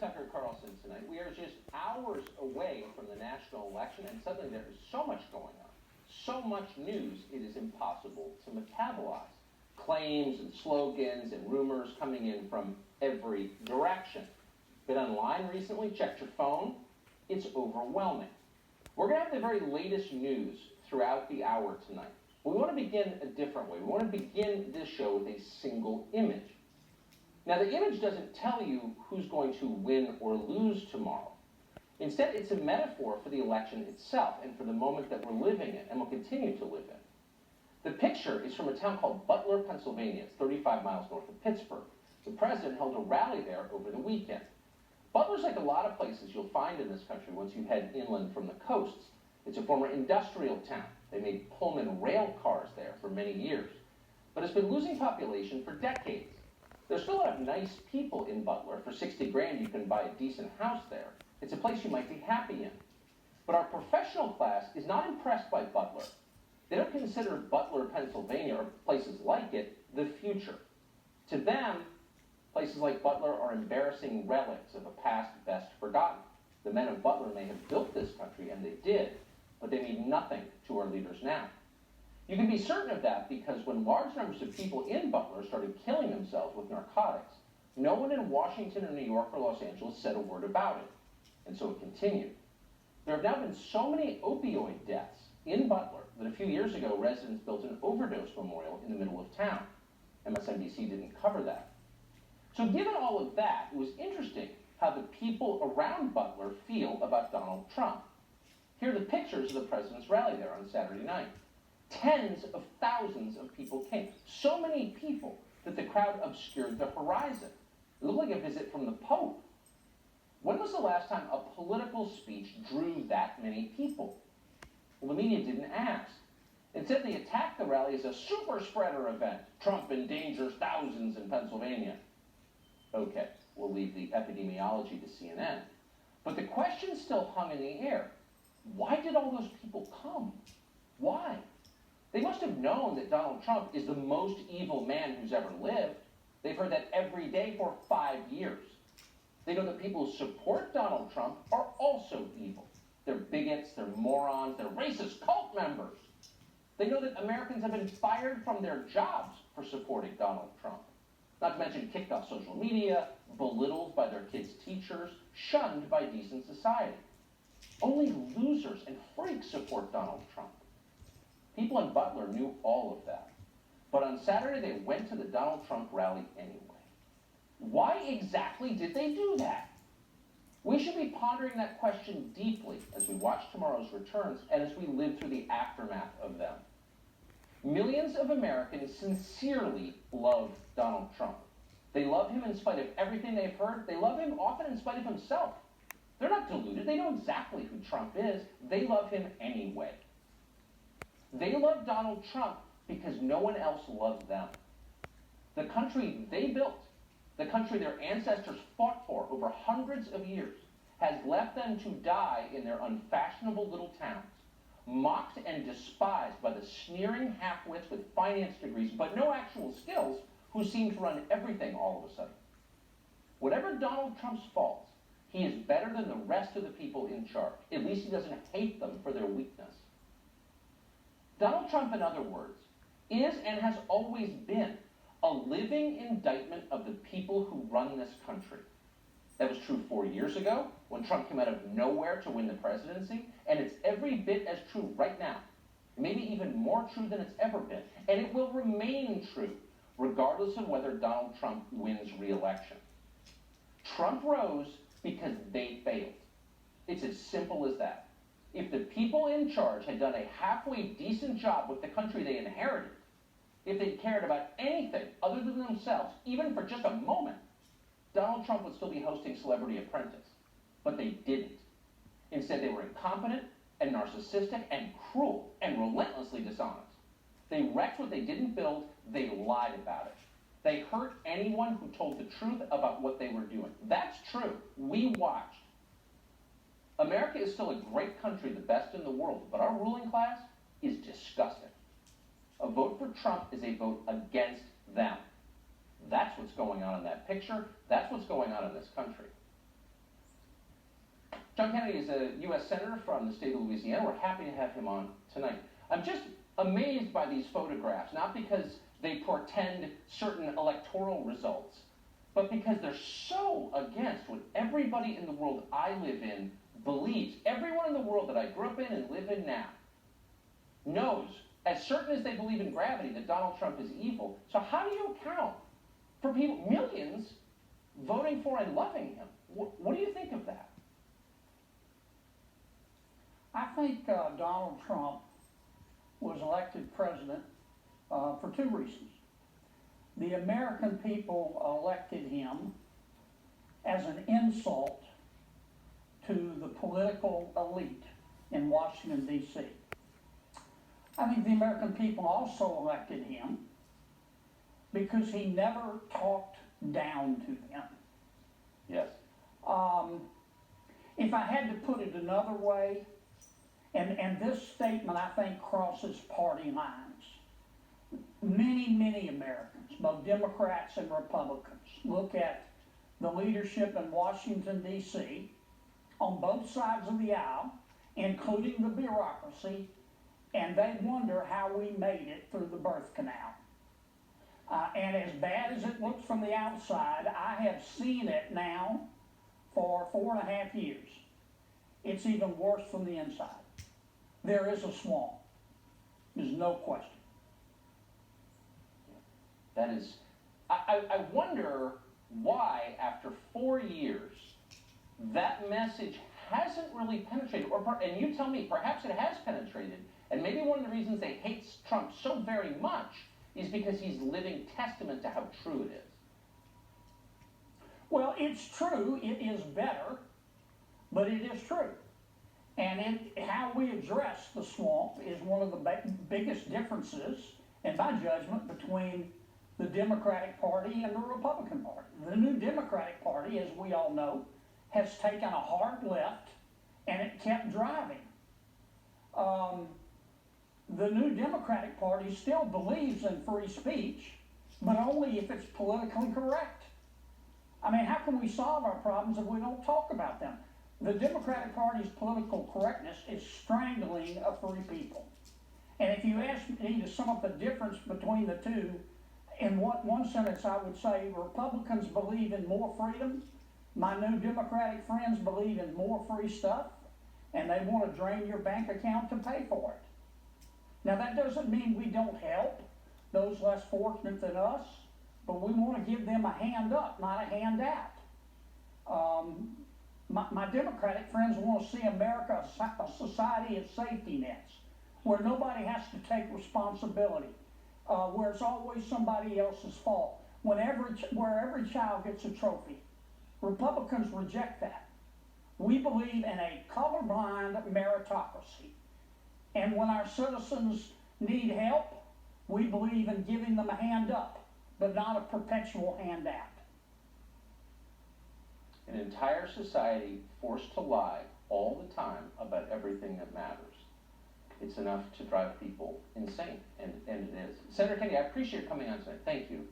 Tucker Carlson tonight. We are just hours away from the national election, and suddenly there is so much going on, so much news, it is impossible to metabolize. Claims and slogans and rumors coming in from every direction. Been online recently, checked your phone, it's overwhelming. We're going to have the very latest news throughout the hour tonight. But we want to begin a different way. We want to begin this show with a single image. Now, the image doesn't tell you who's going to win or lose tomorrow. Instead, it's a metaphor for the election itself and for the moment that we're living in and will continue to live in. The picture is from a town called Butler, Pennsylvania. It's 35 miles north of Pittsburgh. The president held a rally there over the weekend. Butler's like a lot of places you'll find in this country once you head inland from the coasts. It's a former industrial town. They made Pullman rail cars there for many years. But it's been losing population for decades. There's still a lot of nice people in Butler. For 60 grand, you can buy a decent house there. It's a place you might be happy in. But our professional class is not impressed by Butler. They don't consider Butler, Pennsylvania, or places like it, the future. To them, places like Butler are embarrassing relics of a past best forgotten. The men of Butler may have built this country, and they did, but they mean nothing to our leaders now. You can be certain of that because when large numbers of people in Butler started killing themselves with narcotics, no one in Washington or New York or Los Angeles said a word about it. And so it continued. There have now been so many opioid deaths in Butler that a few years ago, residents built an overdose memorial in the middle of town. MSNBC didn't cover that. So given all of that, it was interesting how the people around Butler feel about Donald Trump. Here are the pictures of the president's rally there on Saturday night. Tens of thousands of people came. So many people that the crowd obscured the horizon. It looked like a visit from the Pope. When was the last time a political speech drew that many people? Well, the media didn't ask. Instead, they attacked the rally as a super spreader event. Trump endangers thousands in Pennsylvania. Okay, we'll leave the epidemiology to CNN. But the question still hung in the air. Why did all those people come? Why? They must have known that Donald Trump is the most evil man who's ever lived. They've heard that every day for 5 years. They know that people who support Donald Trump are also evil. They're bigots, they're morons, they're racist cult members. They know that Americans have been fired from their jobs for supporting Donald Trump. Not to mention kicked off social media, belittled by their kids' teachers, shunned by decent society. Only losers and freaks support Donald Trump. People in Butler knew all of that. But on Saturday, they went to the Donald Trump rally anyway. Why exactly did they do that? We should be pondering that question deeply as we watch tomorrow's returns and as we live through the aftermath of them. Millions of Americans sincerely love Donald Trump. They love him in spite of everything they've heard. They love him often in spite of himself. They're not deluded. They know exactly who Trump is. They love him anyway. They love Donald Trump because no one else loves them. The country they built, the country their ancestors fought for over hundreds of years, has left them to die in their unfashionable little towns, mocked and despised by the sneering half-wits with finance degrees but no actual skills who seem to run everything all of a sudden. Whatever Donald Trump's faults, he is better than the rest of the people in charge. At least he doesn't hate them for their weakness. Donald Trump, in other words, is and has always been a living indictment of the people who run this country. That was true 4 years ago, when Trump came out of nowhere to win the presidency, and it's every bit as true right now. Maybe even more true than it's ever been. And it will remain true, regardless of whether Donald Trump wins re-election. Trump rose because they failed. It's as simple as that. If the people in charge had done a halfway decent job with the country they inherited, if they cared about anything other than themselves, even for just a moment, Donald Trump would still be hosting Celebrity Apprentice. But they didn't. Instead, they were incompetent and narcissistic and cruel and relentlessly dishonest. They wrecked what they didn't build. They lied about it. They hurt anyone who told the truth about what they were doing. That's true. We watched. America is still a great country, the best in the world, but our ruling class is disgusting. A vote for Trump is a vote against them. That's what's going on in that picture. That's what's going on in this country. John Kennedy is a U.S. Senator from the state of Louisiana. We're happy to have him on tonight. I'm just amazed by these photographs, not because they portend certain electoral results, but because they're so against what everybody in the world I live in believes. Everyone in the world that I grew up in and live in now knows, as certain as they believe in gravity, that Donald Trump is evil. So how do you account for people, millions, voting for and loving him? What do you think of that? I think Donald Trump was elected president for two reasons. The American people elected him as an insult to the political elite in Washington, D.C. I think the American people also elected him because he never talked down to them. Yes. If I had to put it another way, and this statement I think crosses party lines. Many Americans, both Democrats and Republicans, look at the leadership in Washington, D.C. on both sides of the aisle, including the bureaucracy, and they wonder how we made it through the birth canal. And as bad as it looks from the outside, I have seen it now for 4.5 years. It's even worse from the inside. There is a swamp. There's no question. That is, I wonder why, after 4 years, that message hasn't really penetrated, and you tell me, perhaps it has penetrated, and maybe one of the reasons they hate Trump so very much is because he's living testament to how true it is. Well, it's true, it is better, but it is true. And how we address the swamp is one of the biggest differences, in my judgment, between the Democratic Party and the Republican Party. The new Democratic Party, as we all know, has taken a hard left, and it kept driving. The new Democratic Party still believes in free speech, but only if it's politically correct. I mean, how can we solve our problems if we don't talk about them? The Democratic Party's political correctness is strangling a free people. And if you ask me to sum up the difference between the two, in one sentence I would say Republicans believe in more freedom, my new Democratic friends believe in more free stuff, and they want to drain your bank account to pay for it. Now that doesn't mean we don't help those less fortunate than us, but we want to give them a hand up, not a hand out. My Democratic friends want to see America a society of safety nets, where nobody has to take responsibility, where it's always somebody else's fault, where every child gets a trophy. Republicans reject that. We believe in a colorblind meritocracy. And when our citizens need help, we believe in giving them a hand up, but not a perpetual handout. An entire society forced to lie all the time about everything that matters. It's enough to drive people insane, and it is. Senator Kennedy, I appreciate your coming on tonight. Thank you.